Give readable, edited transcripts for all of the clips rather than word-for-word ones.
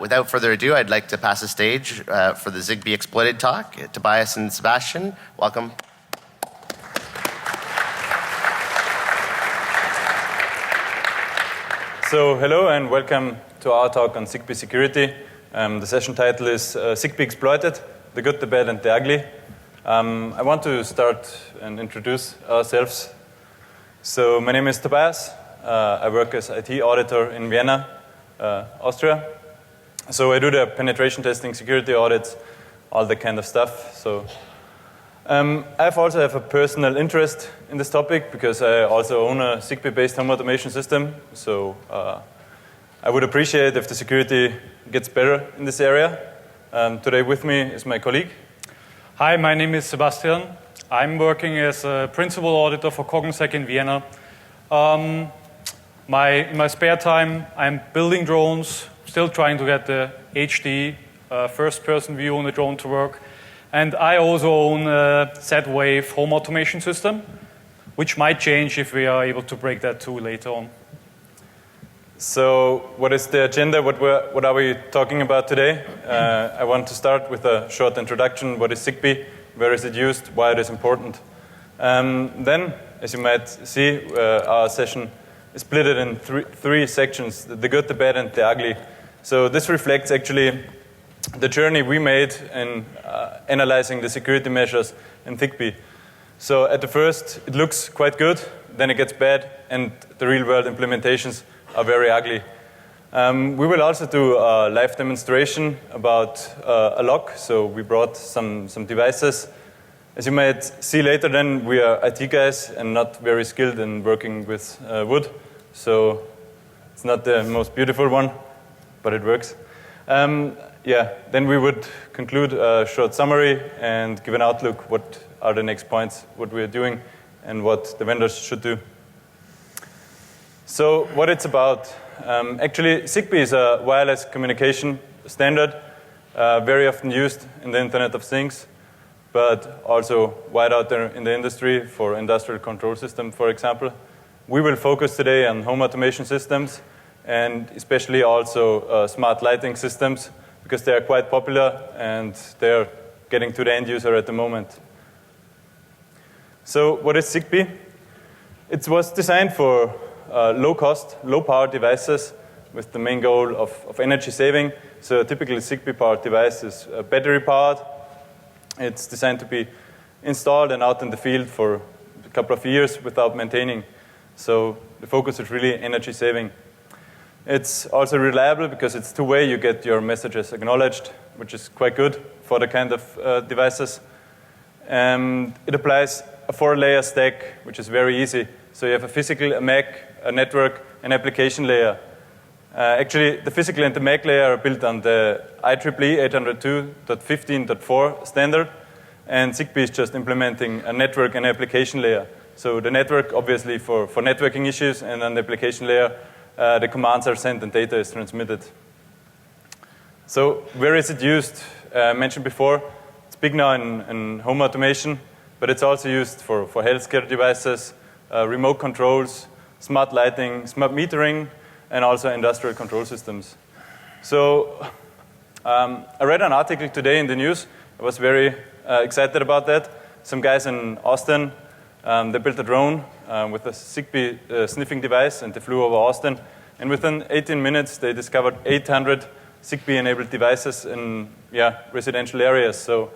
Without further ado, I'd like to pass the stage for the ZigBee Exploited talk. Tobias and Sebastian, welcome. So hello and welcome to our talk on ZigBee security. The session title is ZigBee Exploited, the good, the bad, and the ugly. I want to start and introduce ourselves. So my name is Tobias. I work as IT auditor in Vienna, Austria. So I do the penetration testing, security audits, all that kind of stuff. So I also have a personal interest in this topic because I also own a ZigBee-based home automation system. So I would appreciate if the security gets better in this area. Today with me is my colleague. Hi, my name is Sebastian. I'm working as a principal auditor for Cognizant in Vienna. In my spare time, I'm building drones, still trying to get the HD first-person view on the drone to work. And I also own a Z-Wave home automation system, which might change if we are able to break that too later on. So what is the agenda? What are we talking about today? I want to start with a short introduction. What is ZigBee? Where is it used? Why it is important? Then, as you might see, our session is split in three sections, the good, the bad, and the ugly. So this reflects actually the journey we made in analyzing the security measures in ZigBee. So at the first, it looks quite good, then it gets bad, and the real-world implementations are very ugly. We will also do a live demonstration about a lock. So we brought some devices. As you might see later, then we are IT guys and not very skilled in working with wood. So it's not the most beautiful one, but it works. Then we would conclude a short summary and give an outlook. What are the next points, what we are doing, and what the vendors should do. So what it's about. Actually, ZigBee is a wireless communication standard, very often used in the Internet of Things, but also wide out there in the industry for industrial control system, for example. We will focus today on home automation systems and especially also smart lighting systems because they are quite popular and they are getting to the end user at the moment. So what is ZigBee? It was designed for low-cost, low-power devices with the main goal of energy saving. So a typical ZigBee-powered device is battery-powered. It's designed to be installed and out in the field for a couple of years without maintaining. So the focus is really energy saving. It's also reliable because it's two-way. You get your messages acknowledged, which is quite good for the kind of devices. It applies a 4-layer stack, which is very easy. So you have a physical, a MAC, a network, an application layer. Actually, the physical and the MAC layer are built on the IEEE 802.15.4 standard, and ZigBee is just implementing a network and application layer. So the network, obviously, for networking issues, and on the application layer, the commands are sent and data is transmitted. So where is it used? I mentioned before, it's big now in home automation, but it's also used for healthcare devices, remote controls, smart lighting, smart metering, and also industrial control systems. So I read an article today in the news. I was very excited about that. Some guys in Austin, they built a drone with a ZigBee sniffing device, and they flew over Austin. And within 18 minutes, they discovered 800 ZigBee-enabled devices in residential areas. So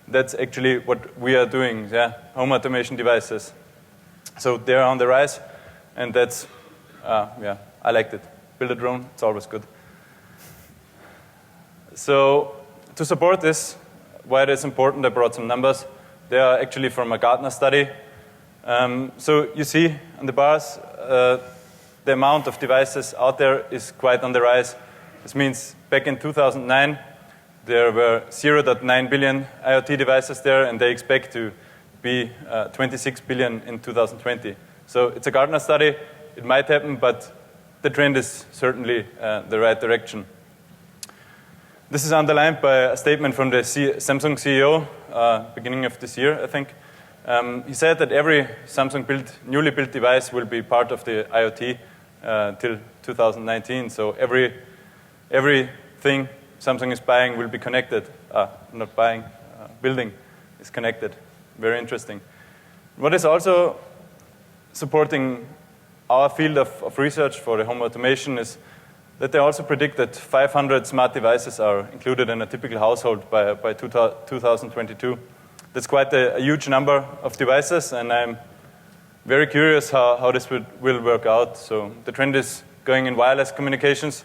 that's actually what we are doing, home automation devices. So they're on the rise, and that's, I liked it. Build a drone, it's always good. So to support this, why it is important, I brought some numbers. They are actually from a Gartner study. So you see on the bars, the amount of devices out there is quite on the rise. This means back in 2009, there were 0.9 billion IoT devices there, and they expect to be 26 billion in 2020. So it's a Gartner study. It might happen, but the trend is certainly the right direction. This is underlined by a statement from the Samsung CEO beginning of this year, I think. He said that every Samsung newly built device will be part of the IoT till 2019. So everything Samsung is buying will be connected. Not buying, building is connected. Very interesting. What is also supporting our field of research for the home automation is that they also predict that 500 smart devices are included in a typical household by 2022. That's quite a huge number of devices, and I'm very curious how this will work out. So the trend is going in wireless communications,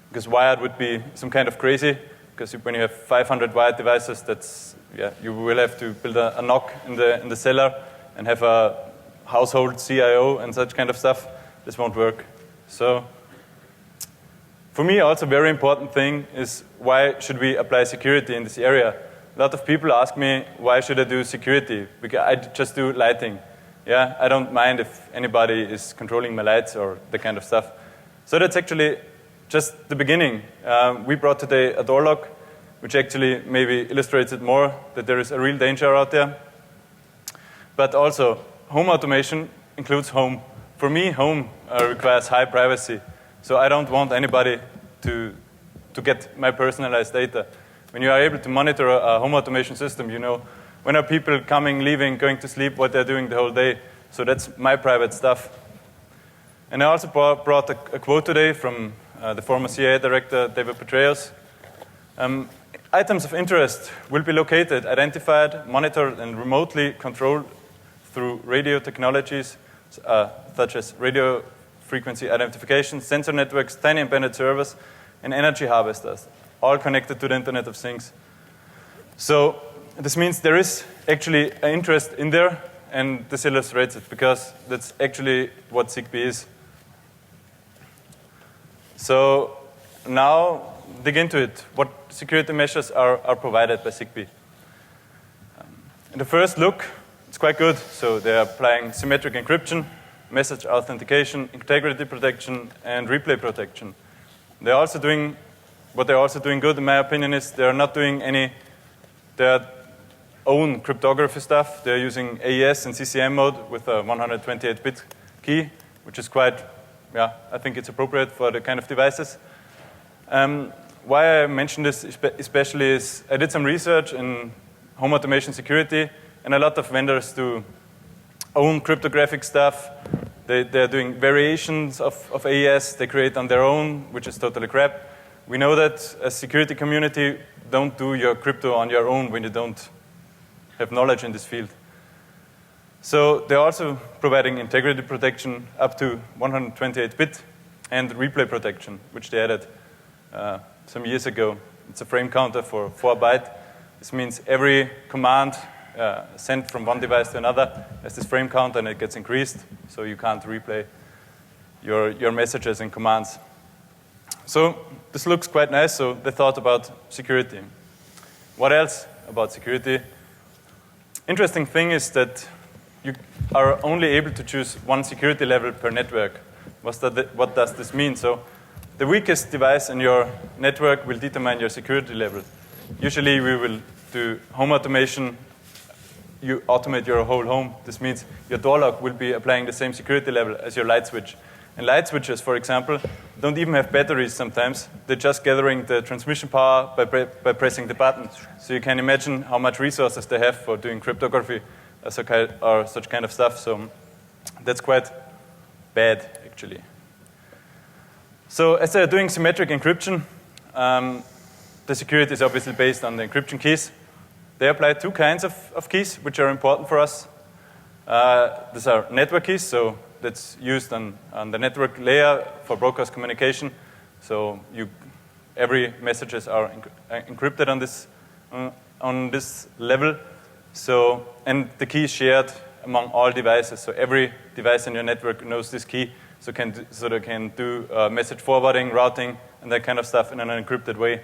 because wired would be some kind of crazy, because when you have 500 wired devices, you will have to build a NOC in the cellar and have a household CIO and such kind of stuff. This won't work. So for me, also very important thing is, why should we apply security in this area? A lot of people ask me, why should I do security? Because I just do lighting. Yeah, I don't mind if anybody is controlling my lights or that kind of stuff. So that's actually just the beginning. We brought today a door lock, which actually maybe illustrates it more, that there is a real danger out there. But also, home automation includes home. For me, home requires high privacy. So I don't want anybody to get my personalized data. When you are able to monitor a home automation system, you know when are people coming, leaving, going to sleep, what they're doing the whole day. So that's my private stuff. And I also brought a quote today from the former CIA director, David Petraeus. Items of interest will be located, identified, monitored, and remotely controlled through radio technologies such as radio frequency identification, sensor networks, tiny embedded servers, and energy harvesters, all connected to the Internet of Things. So this means there is actually an interest in there, and this illustrates it, because that's actually what ZigBee is. So now dig into it. What security measures are provided by ZigBee? In the first look, it's quite good. So they're applying symmetric encryption, message authentication, integrity protection, and replay protection. They're also doing, what they're also doing good, in my opinion, is they're not doing their own cryptography stuff. They're using AES and CCM mode with a 128-bit key, which is quite, I think it's appropriate for the kind of devices. Why I mentioned this especially is I did some research in home automation security, and a lot of vendors do own cryptographic stuff. They're doing variations of AES they create on their own, which is totally crap. We know that as security community, don't do your crypto on your own when you don't have knowledge in this field. So they're also providing integrity protection up to 128-bit and replay protection, which they added some years ago. It's a frame counter for 4 byte. This means every command sent from one device to another has this frame counter, and it gets increased, so you can't replay your messages and commands. So this looks quite nice, so they thought about security. What else about security? Interesting thing is that you are only able to choose one security level per network. What does this mean? So the weakest device in your network will determine your security level. Usually we will do home automation. You automate your whole home. This means your door lock will be applying the same security level as your light switch. And light switches, for example, don't even have batteries sometimes. They're just gathering the transmission power by pressing the button. So you can imagine how much resources they have for doing cryptography or such kind of stuff. So that's quite bad, actually. So as they're doing symmetric encryption, the security is obviously based on the encryption keys. They apply 2 kinds of keys, which are important for us. These are network keys, so that's used on the network layer for broadcast communication. So every messages are encrypted on this level. So, and the key is shared among all devices. So every device in your network knows this key, so they can do message forwarding, routing, and that kind of stuff in an encrypted way.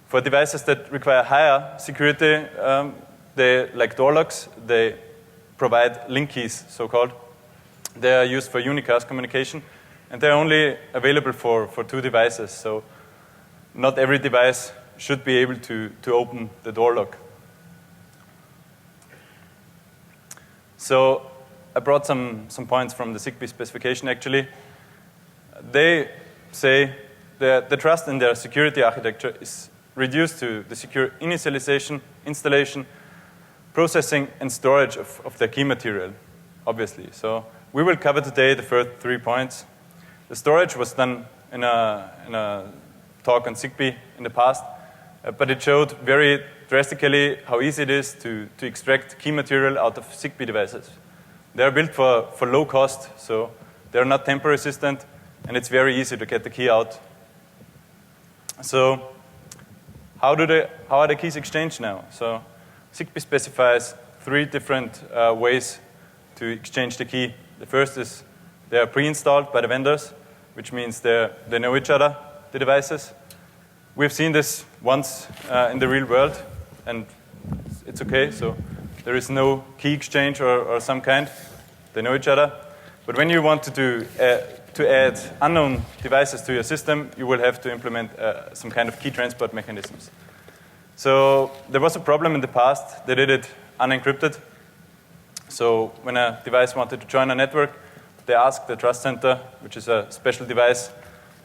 For devices that require higher security, like door locks, they provide link keys, so-called. They are used for unicast communication, and they're only available for 2 devices. So not every device should be able to open the door lock. So I brought some points from the ZigBee specification, actually. They say the trust in their security architecture is reduced to the secure initialization, installation, processing, and storage of the key material, obviously. So we will cover today the first 3 points. The storage was done in a talk on ZigBee in the past, but it showed very drastically how easy it is to extract key material out of ZigBee devices. They're built for low cost, so they're not temper resistant, and it's very easy to get the key out. So how are the keys exchanged now? So ZigBee specifies 3 different ways to exchange the key. The first is they are pre-installed by the vendors, which means they know each other, the devices. We've seen this once in the real world, and it's okay. So there is no key exchange or some kind. They know each other. But when you want to add unknown devices to your system, you will have to implement some kind of key transport mechanisms. So there was a problem in the past. They did it unencrypted. So when a device wanted to join a network, they asked the trust center, which is a special device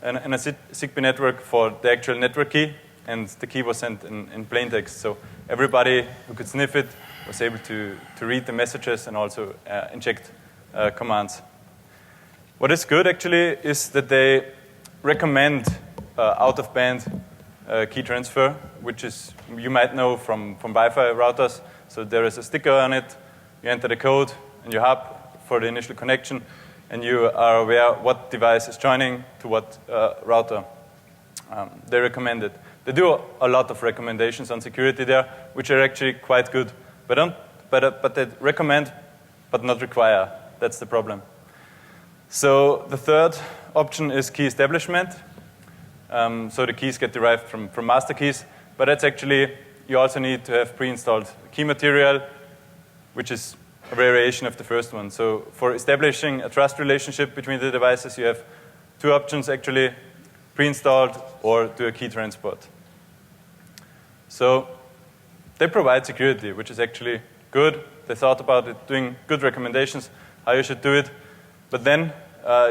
in a ZigBee network, for the actual network key, and the key was sent in plain text. So everybody who could sniff it was able to read the messages and also inject commands. What is good, actually, is that they recommend out-of-band key transfer, which is, you might know from Wi-Fi routers. So there is a sticker on it. You enter the code and you hub for the initial connection, and you are aware what device is joining to what router. They recommend it. They do a lot of recommendations on security there, which are actually quite good. But they recommend, but not require. That's the problem. So the third option is key establishment. So the keys get derived from master keys. But that's actually, you also need to have pre-installed key material, which is a variation of the first one. So for establishing a trust relationship between the devices, you have 2 options, actually: pre-installed or do a key transport. So they provide security, which is actually good. They thought about it, doing good recommendations, how you should do it. But then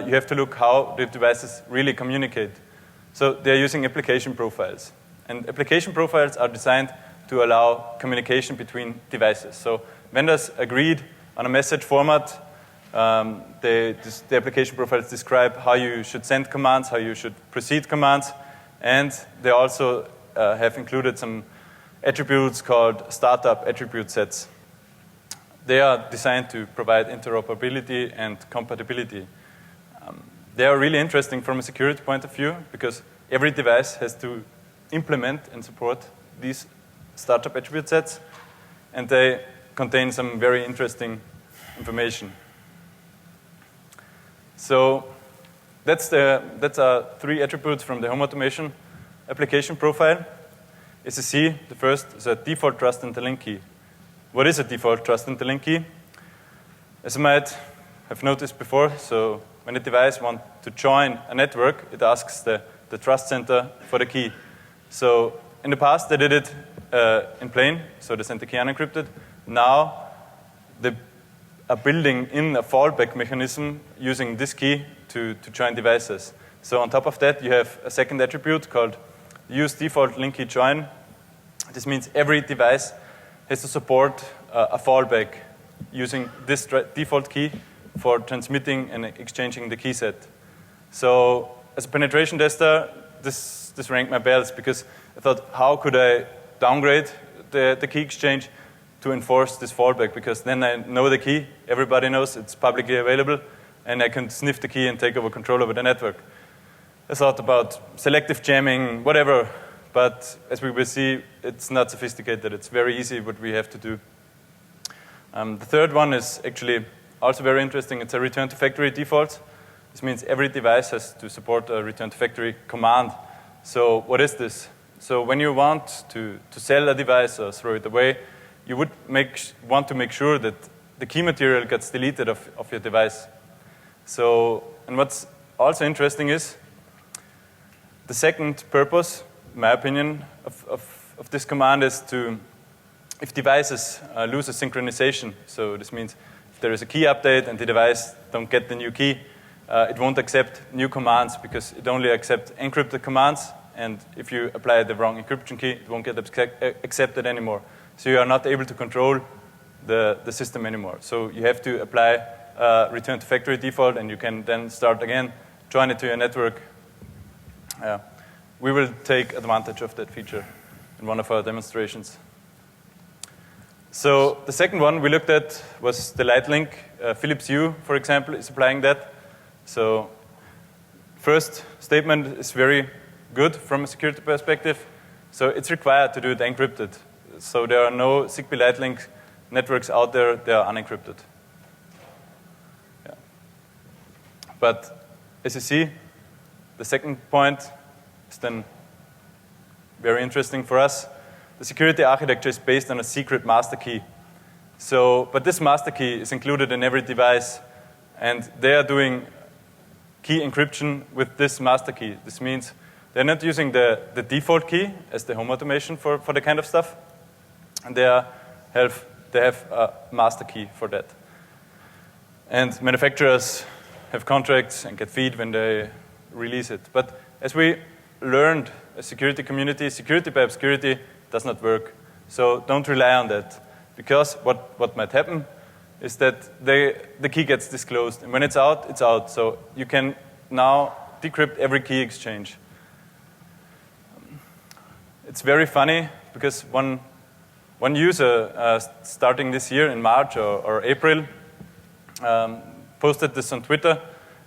you have to look how the devices really communicate. So they're using application profiles. And application profiles are designed to allow communication between devices. So vendors agreed on a message format. The application profiles describe how you should send commands, how you should proceed commands, and they also have included some attributes called startup attribute sets. They are designed to provide interoperability and compatibility. They are really interesting from a security point of view because every device has to implement and support these startup attribute sets, and they contain some very interesting information. So that's our 3 attributes from the home automation application profile. As you see, the first is a default trust interlink key. What is a default trust interlink key? As you might have noticed before, so when a device wants to join a network, it asks the trust center for the key. So in the past, they did it in plain, so they sent the key unencrypted. Now, they are building in a fallback mechanism using this key to join devices. So on top of that, you have a second attribute called use default link key join. This means every device has to support a fallback using this default key for transmitting and exchanging the key set. So as a penetration tester, this rang my bells because I thought, how could I downgrade the key exchange to enforce this fallback? Because then I know the key, everybody knows it's publicly available, and I can sniff the key and take over control over the network. I thought about selective jamming, whatever, but as we will see, it's not sophisticated. It's very easy what we have to do. The third one is actually also very interesting. It's a return to factory default. This means every device has to support a return to factory command. So what is this? So when you want to sell a device or throw it away, you would want to make sure that the key material gets deleted of your device. So, and what's also interesting is the second purpose, in my opinion, of this command is to, if devices lose a synchronization, so this means if there is a key update and the device don't get the new key, it won't accept new commands because it only accepts encrypted commands, and if you apply the wrong encryption key, it won't get accepted anymore. So you are not able to control the system anymore. So you have to apply return to factory default, and you can then start again, join it to your network. We will take advantage of that feature in one of our demonstrations. So the second one we looked at was the light link. Philips Hue, for example, is applying that. So first statement is very good from a security perspective. So it's required to do it encrypted. So there are no ZigBee light link networks out there, they are unencrypted. Yeah. But as you see, the second point is then very interesting for us. The security architecture is based on a secret master key. So, but this master key is included in every device, and they are doing key encryption with this master key. This means they're not using the default key as the home automation for the kind of stuff, and they have a master key for that. And manufacturers have contracts and get feed when they release it. But as we learned as security community, security by obscurity does not work. So don't rely on that. Because what might happen is that the key gets disclosed. And when it's out, it's out. So you can now decrypt every key exchange. It's very funny because one user starting this year in March or April posted this on Twitter,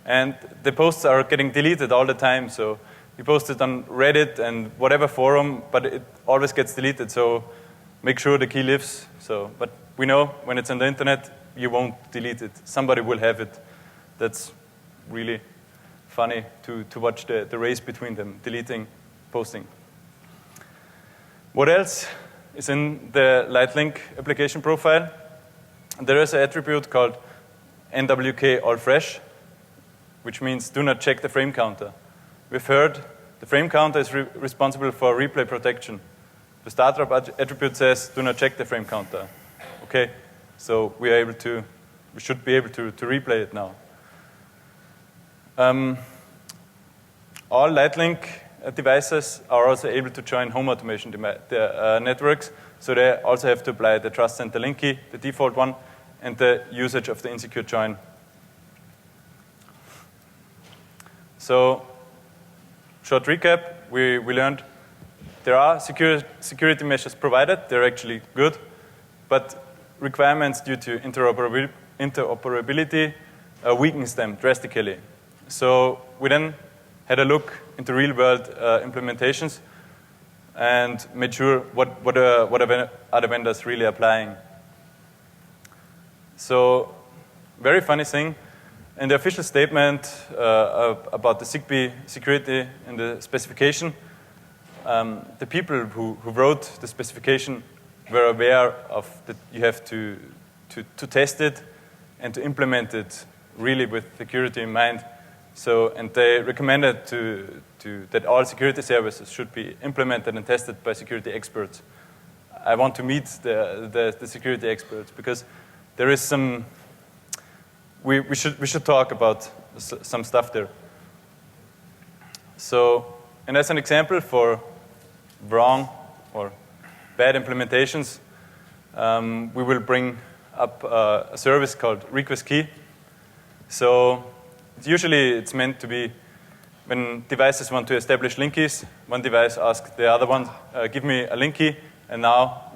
and the posts are getting deleted all the time. So he posted on Reddit and whatever forum, but it always gets deleted. So make sure the key lives. So, but we know when it's on the internet, you won't delete it. Somebody will have it. That's really funny to watch the race between them, deleting, posting. What else is in the Lightlink application profile? There is an attribute called NWK all fresh, which means do not check the frame counter. We've heard the frame counter is responsible for replay protection. The startup attribute says do not check the frame counter. Okay, so we should be able to replay it now. All Lightlink devices are also able to join home automation networks, so they also have to apply the trust center link key, the default one, and the usage of the insecure join. So, short recap, we learned there are security measures provided, they're actually good, but requirements due to interoperability weakens them drastically. So we then had a look into real-world implementations and made sure what are the vendors really applying. So, very funny thing, in the official statement about the ZigBee security in the specification, the people who wrote the specification were aware of that you have to test it and to implement it really with security in mind. So, and they recommended that all security services should be implemented and tested by security experts. I want to meet the security experts because there is some. We should talk about some stuff there. So, and as an example for wrong or bad implementations, we will bring up a service called request key. So usually it's meant to be when devices want to establish link keys, one device asks the other one, give me a link key, and now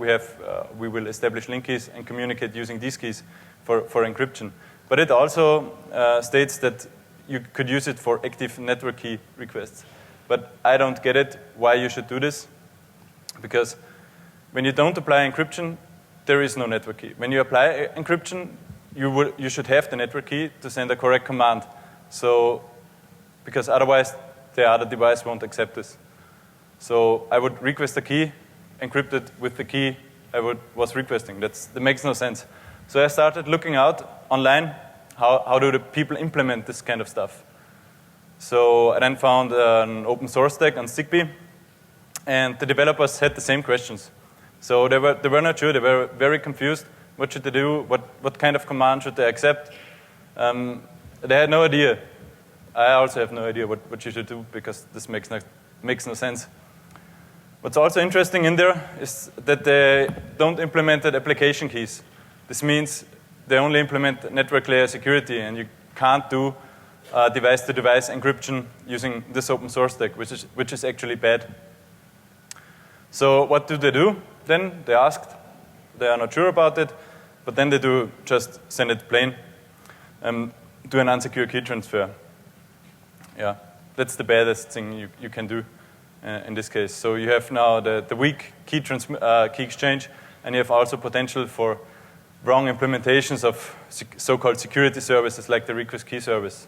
we will establish link keys and communicate using these keys for encryption. But it also states that you could use it for active network key requests. But I don't get it why you should do this, because when you don't apply encryption, there is no network key. When you apply encryption, you should have the network key to send a correct command. So, because otherwise the other device won't accept this. So I would request a key, encrypt it with the key I was requesting. That makes no sense. So I started looking out online, how do the people implement this kind of stuff. So I then found an open source stack on ZigBee, and the developers had the same questions. So they were not sure, they were very confused. What should they do? What kind of command should they accept? They had no idea. I also have no idea what you should do because this makes no sense. What's also interesting in there is that they don't implement application keys. This means they only implement network layer security, and you can't do device-to-device encryption using this open source stack, which is actually bad. So what do? Then they asked. They are not sure about it, but then they do just send it plain. Do an unsecure key transfer. Yeah, that's the baddest thing you can do in this case. So you have now the weak key exchange, and you have also potential for wrong implementations of so-called security services like the request key service.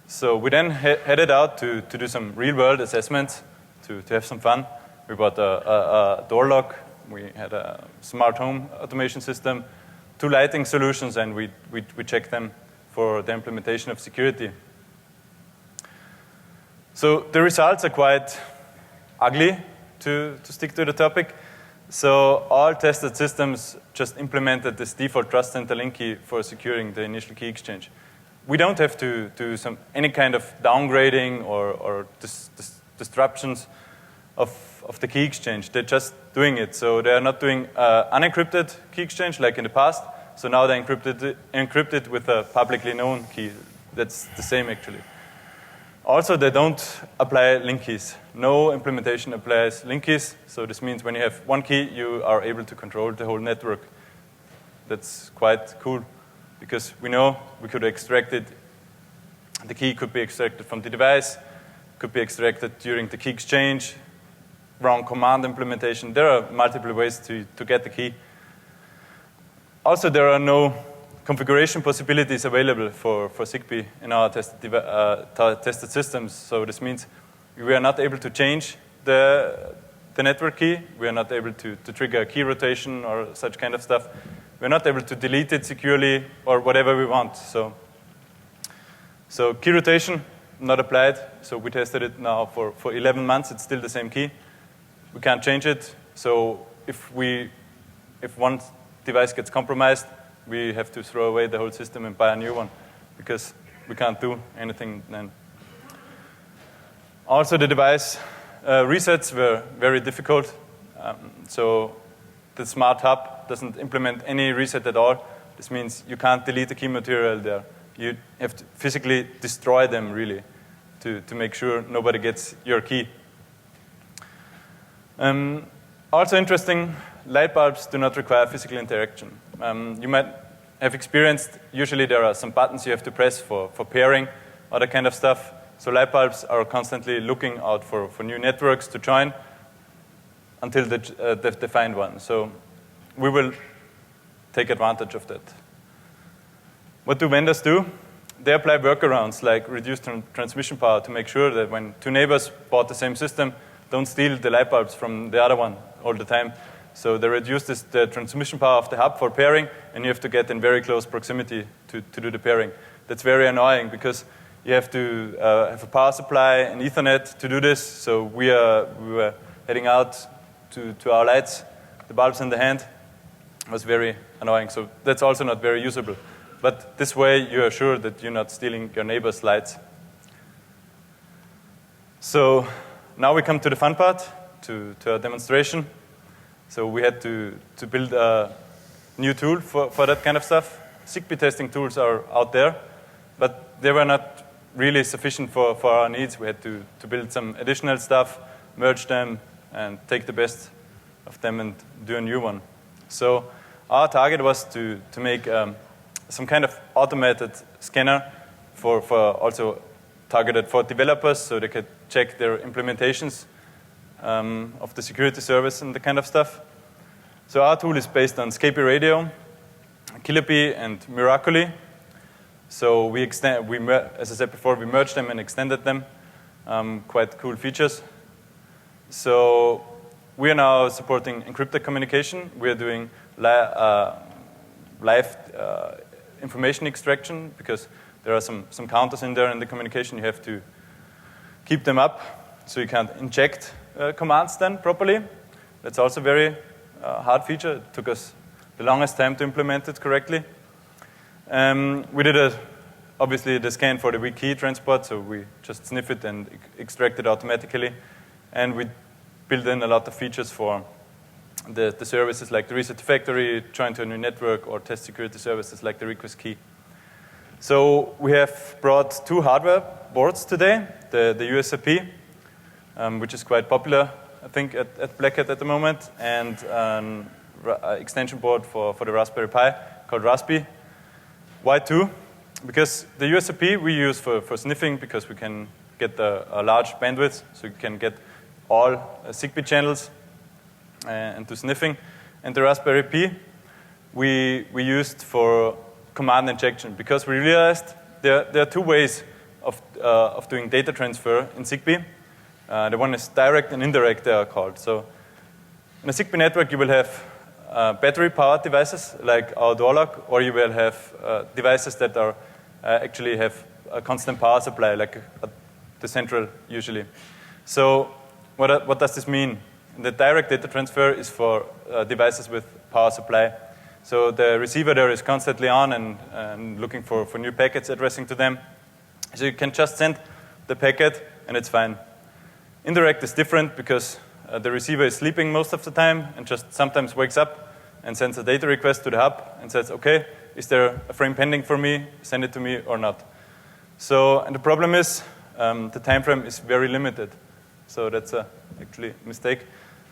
So we then headed out to do some real-world assessments to have some fun. We bought a door lock. We had a smart home automation system, 2 lighting solutions, and we checked them for the implementation of security. So the results are quite ugly, to stick to the topic. So all tested systems just implemented this default trust center link key for securing the initial key exchange. We don't have to do any kind of downgrading or disruptions of the key exchange. They're just doing it. So they are not doing unencrypted key exchange like in the past. So now they encrypted with a publicly known key. That's the same actually. Also, they don't apply link keys. No implementation applies link keys. So this means when you have one key, you are able to control the whole network. That's quite cool because we know we could extract it. The key could be extracted from the device, could be extracted during the key exchange, wrong command implementation. There are multiple ways to get the key. Also, there are no configuration possibilities available for ZigBee in our tested systems. So this means we are not able to change the network key. We are not able to trigger a key rotation or such kind of stuff. We're not able to delete it securely or whatever we want. So key rotation, not applied. So we tested it now for 11 months. It's still the same key. We can't change it. So if one device gets compromised, we have to throw away the whole system and buy a new one because we can't do anything then. Also, the device resets were very difficult. So the smart hub doesn't implement any reset at all. This means you can't delete the key material there. You have to physically destroy them, really, to make sure nobody gets your key. Also interesting, light bulbs do not require physical interaction. You might have experienced, usually there are some buttons you have to press for pairing, other kind of stuff. So light bulbs are constantly looking out for new networks to join until they find one. So we will take advantage of that. What do vendors do? They apply workarounds like reduced transmission power to make sure that when 2 neighbors bought the same system, don't steal the light bulbs from the other one all the time. So they reduce the transmission power of the hub for pairing, and you have to get in very close proximity to do the pairing. That's very annoying because you have to have a power supply and Ethernet to do this. So we were heading out to our lights, the bulbs in the hand. It was very annoying. So that's also not very usable. But this way you are sure that you're not stealing your neighbor's lights. So now we come to the fun part, to our demonstration. So we had to build a new tool for that kind of stuff. ZigBee testing tools are out there, but they were not really sufficient for our needs. We had to build some additional stuff, merge them, and take the best of them and do a new one. So our target was to make some kind of automated scanner for also targeted for developers so they could check their implementations of the security service and the kind of stuff. So our tool is based on ZigBee Radio, Kilobee, and Miracoli. So as I said before, we merged them and extended them. Quite cool features. So we are now supporting encrypted communication. We are doing live information extraction because there are some counters in there in the communication. You have to keep them up so you can't inject commands then properly. That's also a very hard feature. It took us the longest time to implement it correctly. We did obviously the scan for the weak key transport, so we just sniff it and extract it automatically. And we build in a lot of features for the services like the reset to factory, join to a new network, or test security services like the request key. So we have brought 2 hardware boards today, the USRP, which is quite popular, I think, at Black Hat at the moment, and an extension board for the Raspberry Pi called Raspi. Why 2? Because the USRP we use for sniffing, because we can get a large bandwidth, so you can get all ZigBee channels and do sniffing. And the Raspberry Pi we used for command injection, because we realized there are 2 ways of doing data transfer in ZigBee. The one is direct and indirect, they are called. So in a ZigBee network, you will have battery-powered devices like our door lock, or you will have devices that are actually have a constant power supply, like the central usually. So what does this mean? The direct data transfer is for devices with power supply. So the receiver there is constantly on and looking for new packets addressing to them. So you can just send the packet and it's fine. Indirect is different because the receiver is sleeping most of the time and just sometimes wakes up and sends a data request to the hub and says, okay, is there a frame pending for me? Send it to me or not. So, and the problem is the time frame is very limited. So that's actually a mistake.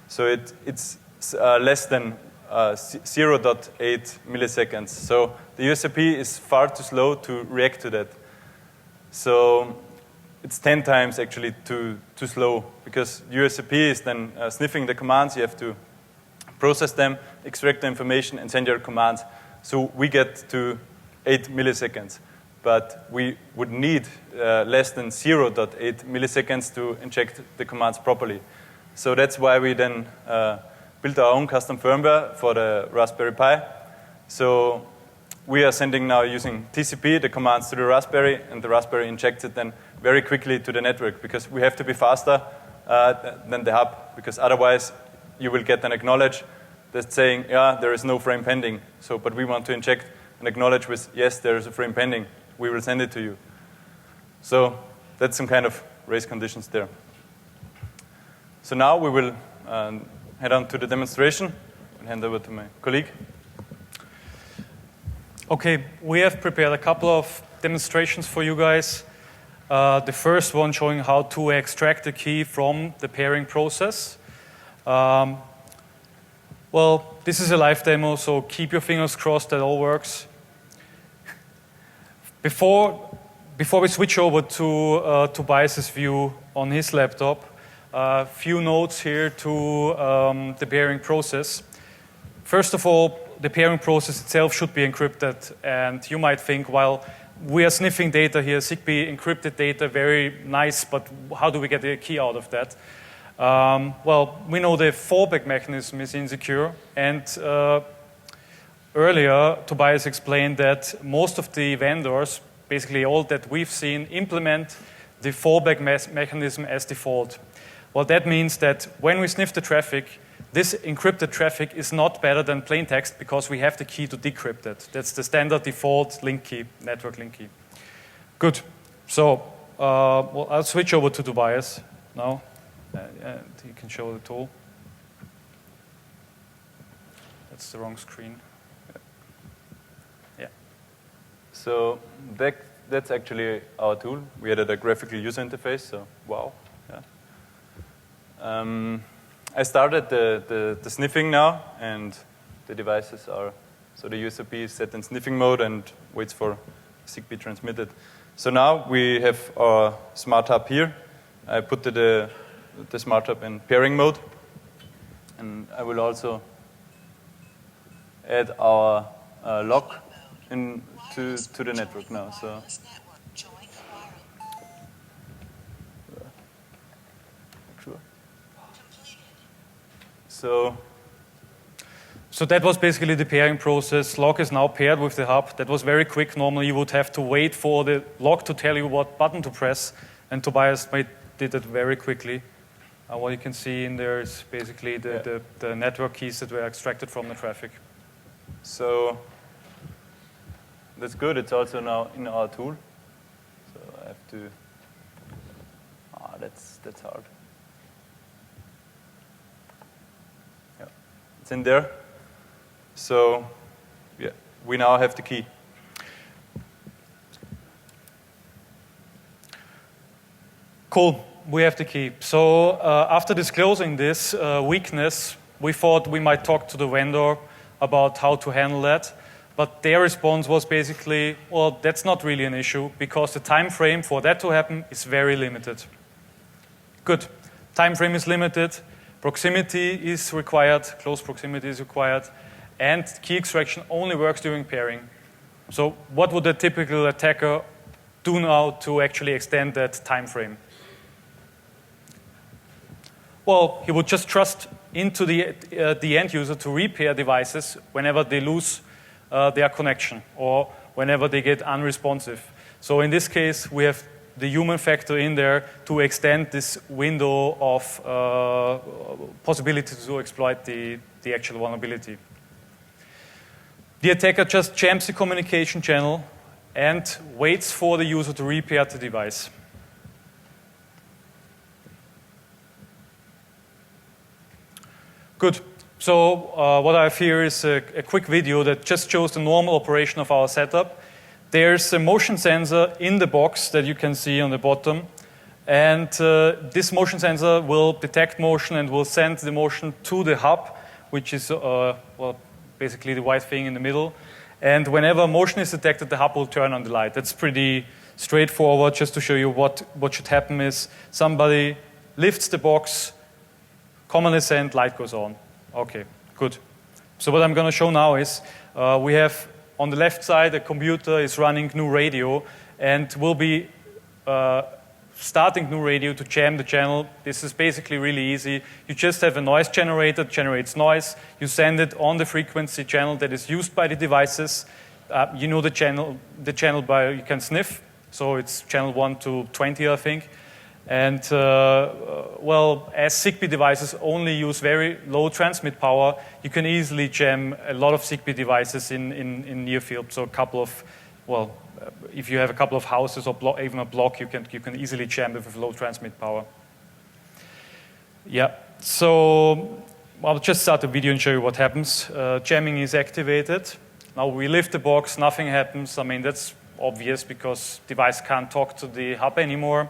So it's less than 0.8 milliseconds. So the USRP is far too slow to react to that. So it's 10 times actually too slow, because USRP is then sniffing the commands. You have to process them, extract the information, and send your commands. So we get to 8 milliseconds. But we would need less than 0.8 milliseconds to inject the commands properly. So that's why we then built our own custom firmware for the Raspberry Pi. So we are sending now using TCP the commands to the Raspberry, and the Raspberry injects it then very quickly to the network, because we have to be faster than the hub, because otherwise you will get an acknowledge that's saying, yeah, there is no frame pending. So, but we want to inject an acknowledge with, yes, there is a frame pending. We will send it to you. So that's some kind of race conditions there. So now we will head on to the demonstration and hand over to my colleague. Okay, we have prepared a couple of demonstrations for you guys. The first one showing how to extract the key from the pairing process. Well, this is a live demo, so keep your fingers crossed that all works. Before we switch over to Tobias's view on his laptop, a few notes here to the pairing process. First of all, the pairing process itself should be encrypted, and you might think, well, we are sniffing data here, ZigBee encrypted data, very nice, but how do we get the key out of that? Well, we know the fallback mechanism is insecure, and earlier Tobias explained that most of the vendors, basically all that we've seen, implement the fallback mechanism as default. Well, that means that when we sniff the traffic, this encrypted traffic is not better than plain text because we have the key to decrypt it. That's the standard default link key, network link key. Good. So well, I'll switch over to Tobias now. And he can show the tool. That's the wrong screen. Yeah. So that's actually our tool. We added a graphical user interface, so wow. Yeah. I started the sniffing now, and the devices are, so the USRP is set in sniffing mode and waits for ZigBee transmitted. So now we have our smart hub here. I put the smart hub in pairing mode, and I will also add our lock to the network now. So So that was basically the pairing process. Lock is now paired with the hub. That was very quick. Normally you would have to wait for the lock to tell you what button to press, and Tobias did it very quickly. What you can see in there is basically the network keys that were extracted from the traffic. So that's good. It's also now in our tool. to. That's hard. Yeah, it's in there. So, yeah, we now have the key. Cool, we have the key. So after disclosing this weakness, we thought we might talk to the vendor about how to handle that. But their response was basically, well, that's not really an issue because the time frame for that to happen is very limited. Good. Time frame is limited. Proximity is required. Close proximity is required. And key extraction only works during pairing. So what would a typical attacker do now to actually extend that time frame? Well, he would just trust into the end user to repair devices whenever they lose their connection or whenever they get unresponsive. So in this case, we have the human factor in there to extend this window of possibility to exploit the actual vulnerability. The attacker just jams the communication channel and waits for the user to repair the device. Good. So what I have here is a quick video that just shows the normal operation of our setup. There's a motion sensor in the box that you can see on the bottom. And this motion sensor will detect motion and will send the motion to the hub, which is well, basically the white thing in the middle. And whenever motion is detected, the hub will turn on the light. That's pretty straightforward. Just to show you what should happen is somebody lifts the box, command is sent, light goes on. Okay, good. So what I'm going to show now is we have on the left side a computer is running GNU Radio and will be starting GNU Radio to jam the channel. This is basically really easy. You just have a noise generator, generates noise. You send it on the frequency channel that is used by the devices. You know the channel by you can sniff. So it's channel 1 to 20, I think. And well, as ZigBee devices only use very low transmit power, you can easily jam a lot of ZigBee devices in near field. So a couple of, well, if you have a couple of houses or even a block, you can easily jam it with low transmit power. Yeah. So I'll just start the video and show you what happens. Jamming is activated. Now we lift the box, nothing happens. I mean, that's obvious because device can't talk to the hub anymore.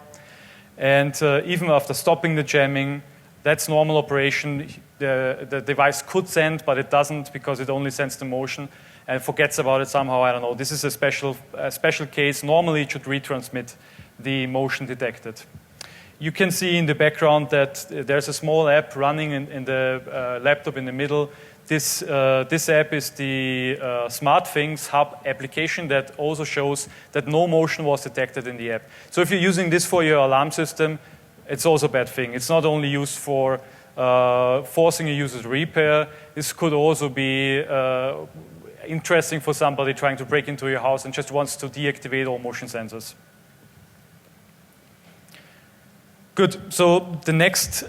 And even after stopping the jamming, that's normal operation. The device could send, but it doesn't because it only sends the motion and forgets about it somehow. I don't know. This is a special case. Normally, it should retransmit the motion detected. You can see in the background that there's a small app running in the laptop in the middle. This app is the SmartThings Hub application that also shows that no motion was detected in the app. So if you're using this for your alarm system, it's also a bad thing. It's not only used for forcing a user to repair. This could also be interesting for somebody trying to break into your house and just wants to deactivate all motion sensors. Good. So the next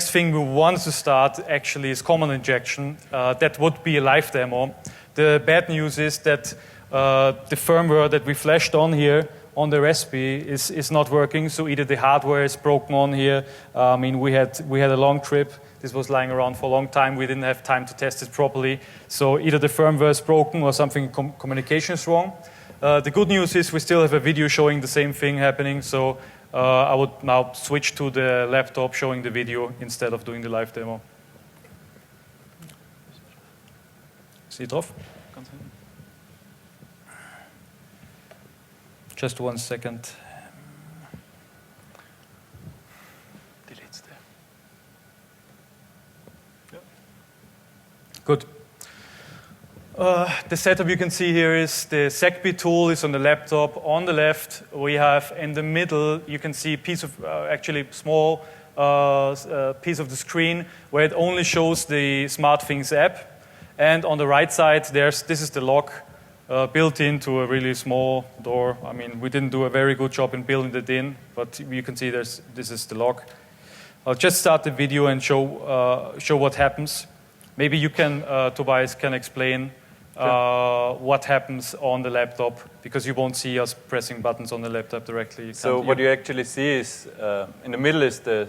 thing we want to start actually is command injection. That would be a live demo. The bad news is that the firmware that we flashed on here on the Raspberry is not working. So either the hardware is broken on here. I mean, we had a long trip. This was lying around for a long time. We didn't have time to test it properly. So either the firmware is broken or something communication is wrong. The good news is we still have a video showing the same thing happening. So I would now switch to the laptop showing the video instead of doing the live demo. See it off? Just 1 second. Delete's there. Yep. Good. The setup you can see here is the ZigBee tool is on the laptop. On the left, we have in the middle, you can see a piece of, actually small piece of the screen where it only shows the SmartThings app. And on the right side, this is the lock built into a really small door. I mean, we didn't do a very good job in building it in, but you can see this is the lock. I'll just start the video and show what happens. Maybe you can, Tobias, can explain what happens on the laptop, because you won't see us pressing buttons on the laptop directly. So what you actually see is, in the middle is the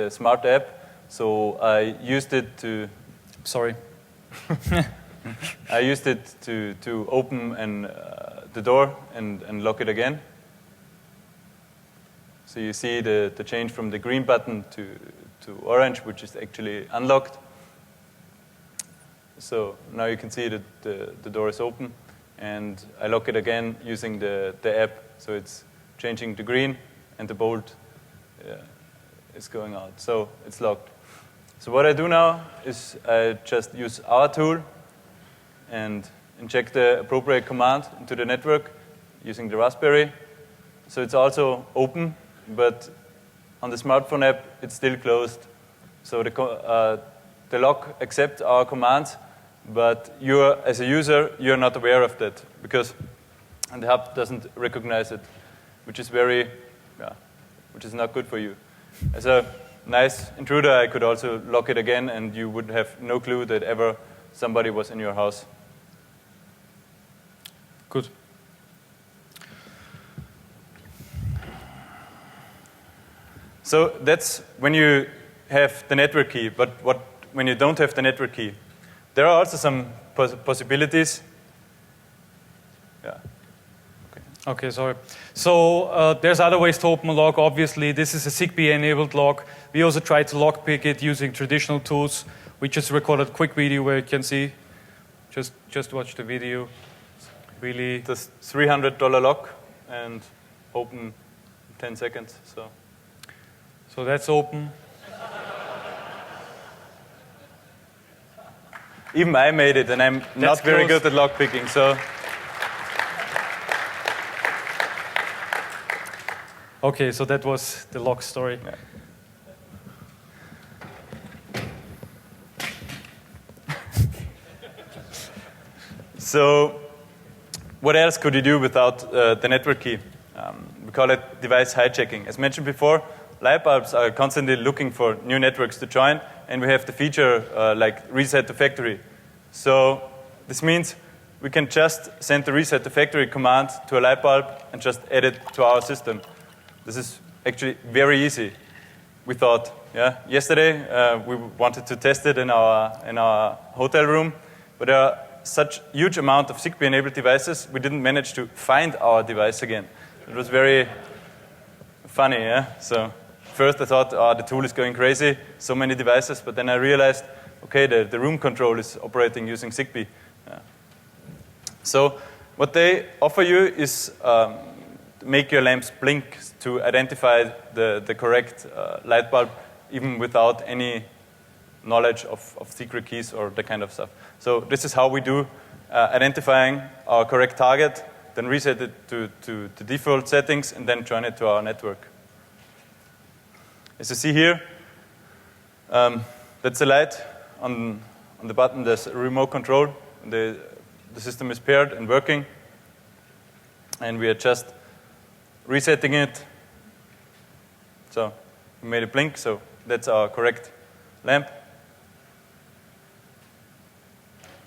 smart app. So I used it to... Sorry. I used it to open the door and lock it again. So you see the change from the green button to orange, which is actually unlocked. So now you can see that the door is open, and I lock it again using the app. So it's changing to green, and the bolt is going out. So it's locked. So what I do now is I just use our tool and inject the appropriate command into the network using the Raspberry. So it's also open, but on the smartphone app, it's still closed. So the lock accepts our commands, but as a user, you're not aware of that because the hub doesn't recognize it, which is which is not good for you. As a nice intruder, I could also lock it again, and you would have no clue that ever somebody was in your house. Good. So that's when you have the network key, but when you don't have the network key? There are also some possibilities. Yeah. Okay, sorry. So there's other ways to open a log. Obviously, this is a ZigBee-enabled log. We also tried to lockpick it using traditional tools. We just recorded a quick video where you can see. Just watch the video. Really. This $300 lock and open in 10 seconds. So that's open. Even I made it, and I'm not very good at lockpicking. So. Okay, so that was the lock story. Yeah. So what else could you do without the network key? We call it device hijacking. As mentioned before, light bulbs are constantly looking for new networks to join, and we have the feature like reset to factory. So this means we can just send the reset to factory command to a light bulb and just add it to our system. This is actually very easy, we thought. Yeah. Yesterday, we wanted to test it in our hotel room, but there are such huge amount of ZigBee-enabled devices, we didn't manage to find our device again. It was very funny, yeah? So first I thought, the tool is going crazy, so many devices, but then I realized, okay, the room control is operating using ZigBee. Yeah. So what they offer you is make your lamps blink to identify the correct light bulb, even without any knowledge of secret keys or that kind of stuff. So this is how we do identifying our correct target, then reset it to default settings, and then join it to our network. As you see here, that's the light. On the button, there's a remote control. The system is paired and working, and we are just resetting it. So we made it blink, so that's our correct lamp.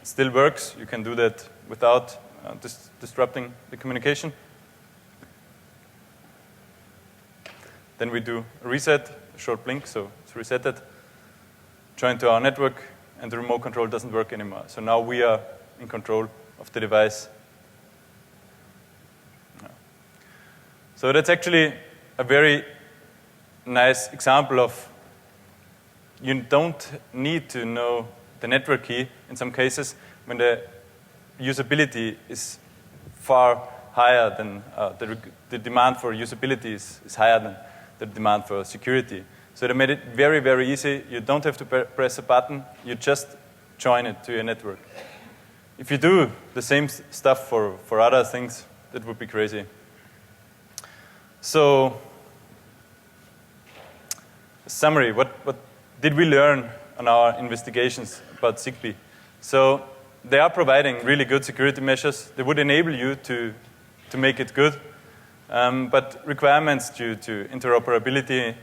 It still works. You can do that without disrupting the communication. Then we do a reset, a short blink, so it's resetted. Join to our network, and the remote control doesn't work anymore. So now we are in control of the device. So that's actually a very nice example of you don't need to know the network key in some cases when the usability is far higher than the demand for usability is higher than the demand for security. So they made it very, very easy. You don't have to press a button. You just join it to your network. If you do the same stuff for other things, that would be crazy. So, summary, what did we learn on our investigations about ZigBee? So they are providing really good security measures. They would enable you to make it good, but requirements due to interoperability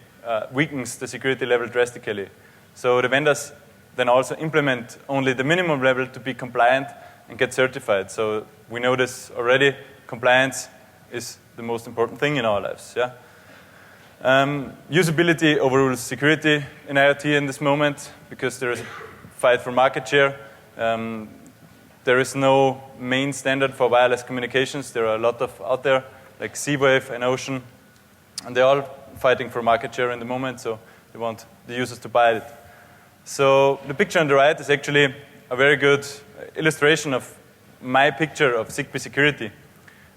weakens the security level drastically. So the vendors then also implement only the minimum level to be compliant, and get certified. So we know this already. Compliance is the most important thing in our lives. Yeah. Usability overrules security in IoT in this moment because there is a fight for market share. There is no main standard for wireless communications. There are a lot of out there, like Z-Wave and Ocean, and they're all fighting for market share in the moment, so they want the users to buy it. So the picture on the right is actually a very good illustration of my picture of ZigBee security.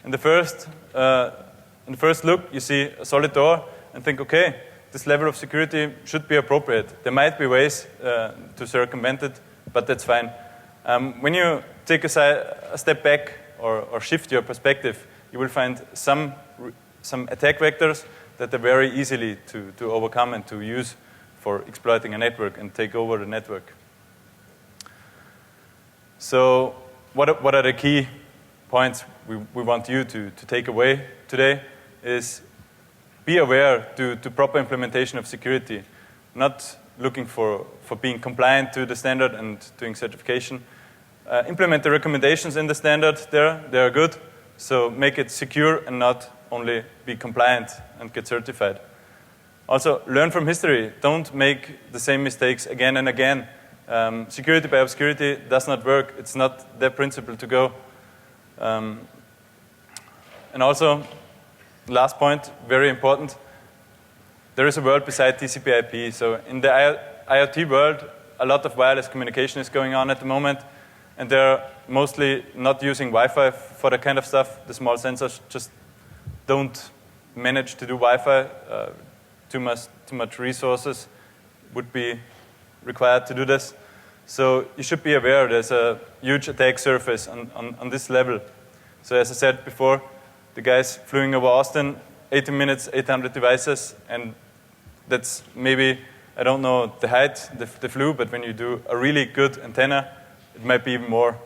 In the first look, you see a solid door and think, okay, this level of security should be appropriate. There might be ways to circumvent it, but that's fine. When you take a step back or shift your perspective, you will find some attack vectors that are very easily to overcome and to use for exploiting a network and take over the network. So what are the key points we want you to take away today is be aware to proper implementation of security, not looking for being compliant to the standard and doing certification. Implement the recommendations in the standard there. They are good. So make it secure and not only be compliant and get certified. Also, learn from history. Don't make the same mistakes again and again. Security by obscurity does not work. It's not the principle to go. And also, last point, very important, there is a world beside TCP/IP. So in the IoT world, a lot of wireless communication is going on at the moment, and they're mostly not using Wi-Fi for that kind of stuff. The small sensors just don't manage to do Wi-Fi. Too much resources would be required to do this. So you should be aware there's a huge attack surface on this level. So as I said before, the guys flying over Austin, 80 minutes, 800 devices, and that's maybe, I don't know the height they flew, but when you do a really good antenna, it might be even more.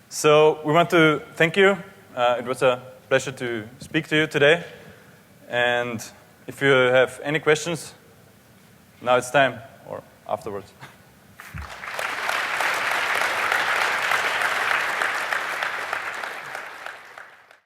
So we want to thank you. It was a pleasure to speak to you today. And if you have any questions, now it's time, or afterwards.